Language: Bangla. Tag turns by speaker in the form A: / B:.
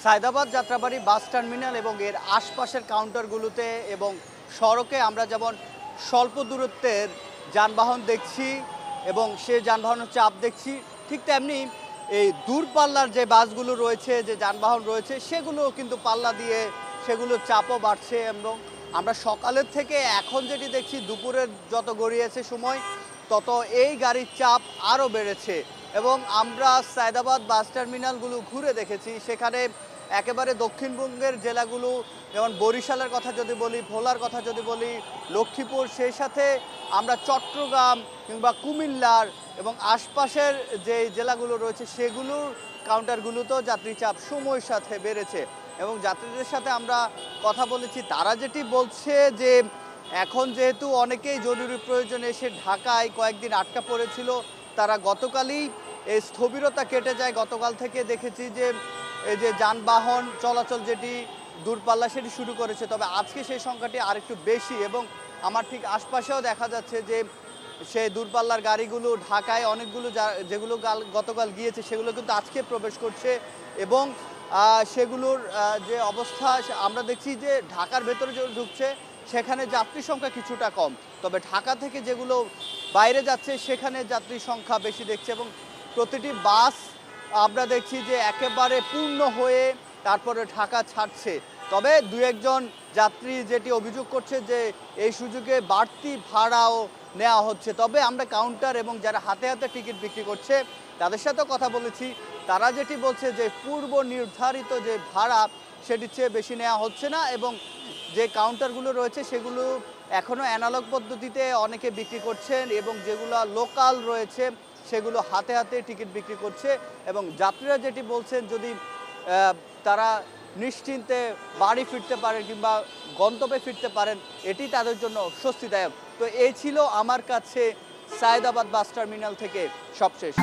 A: সায়দাবাদ যাত্রাবাড়ি বাস টার্মিনাল এবং এর আশপাশের কাউন্টারগুলোতে এবং সড়কে আমরা যেমন স্বল্প দূরত্বের যানবাহন দেখছি এবং সে যানবাহনের চাপ দেখছি, ঠিক তেমনি এই দূরপাল্লার যে বাসগুলো রয়েছে, যে যানবাহন রয়েছে, সেগুলো কিন্তু পাল্লা দিয়ে সেগুলোর চাপও বাড়ছে। এবং আমরা সকালের থেকে এখন যেটি দেখছি, দুপুরের যত গড়িয়েছে সময়, তত এই গাড়ির চাপ আরও বেড়েছে। এবং আমরা সায়দাবাদ বাস টার্মিনালগুলো ঘুরে দেখেছি, সেখানে একেবারে দক্ষিণবঙ্গের জেলাগুলো, যেমন বরিশালের কথা যদি বলি, ভোলার কথা যদি বলি, লক্ষ্মীপুর, সেই সাথে আমরা চট্টগ্রাম কিংবা কুমিল্লার এবং আশপাশের যে জেলাগুলো রয়েছে সেগুলোর কাউন্টারগুলোতেও যাত্রী চাপ সময়ের সাথে বেড়েছে। এবং যাত্রীদের সাথে আমরা কথা বলেছি, তারা যেটি বলছে যে এখন যেহেতু অনেকেই জরুরি প্রয়োজনে এসে ঢাকায় কয়েকদিন আটকা পড়েছিল, তারা গতকালই এই স্থবিরতা কেটে যায়। গতকাল থেকে দেখেছি যে এই যে যানবাহন চলাচল যেটি দূরপাল্লা সেটি শুরু করেছে, তবে আজকে সেই সংখ্যাটি আরেকটু বেশি। এবং আমার ঠিক আশপাশেও দেখা যাচ্ছে যে সেই দূরপাল্লার গাড়িগুলো ঢাকায় অনেকগুলো যেগুলো গতকাল গিয়েছে সেগুলো কিন্তু আজকে প্রবেশ করছে। এবং সেগুলোর যে অবস্থা আমরা দেখছি যে ঢাকার ভেতরে যে ঢুকছে সেখানে যাত্রী সংখ্যা কিছুটা কম, তবে ঢাকা থেকে যেগুলো বাইরে যাচ্ছে সেখানে যাত্রীর সংখ্যা বেশি দেখছে। এবং প্রতিটি বাস আমরা দেখছি যে একেবারে পূর্ণ হয়ে তারপরে ঢাকা ছাড়ছে। তবে দু একজন যাত্রী যেটি অভিযোগ করছে যে এই সুযোগে বাড়তি ভাড়াও নেওয়া হচ্ছে। তবে আমরা কাউন্টার এবং যারা হাতে হাতে টিকিট বিক্রি করছে তাদের সাথেও কথা বলেছি, তারা যেটি বলছে যে পূর্ব নির্ধারিত যে ভাড়া সেটির চেয়ে বেশি নেওয়া হচ্ছে না। এবং যে কাউন্টারগুলো রয়েছে সেগুলো এখনও অ্যানালগ পদ্ধতিতে অনেকে বিক্রি করছেন, এবং যেগুলো লোকাল রয়েছে সেগুলো হাতে হাতে টিকিট বিক্রি করছে। এবং যাত্রীরা যেটি বলছেন, যদি তারা নিশ্চিন্তে বাড়ি ফিরতে পারেন কিংবা গন্তব্যে ফিরতে পারেন, এটি তাদের জন্য স্বস্তিদায়ক। তো এই ছিল আমার কাছে সায়দাবাদ বাস টার্মিনাল থেকে সবশেষ।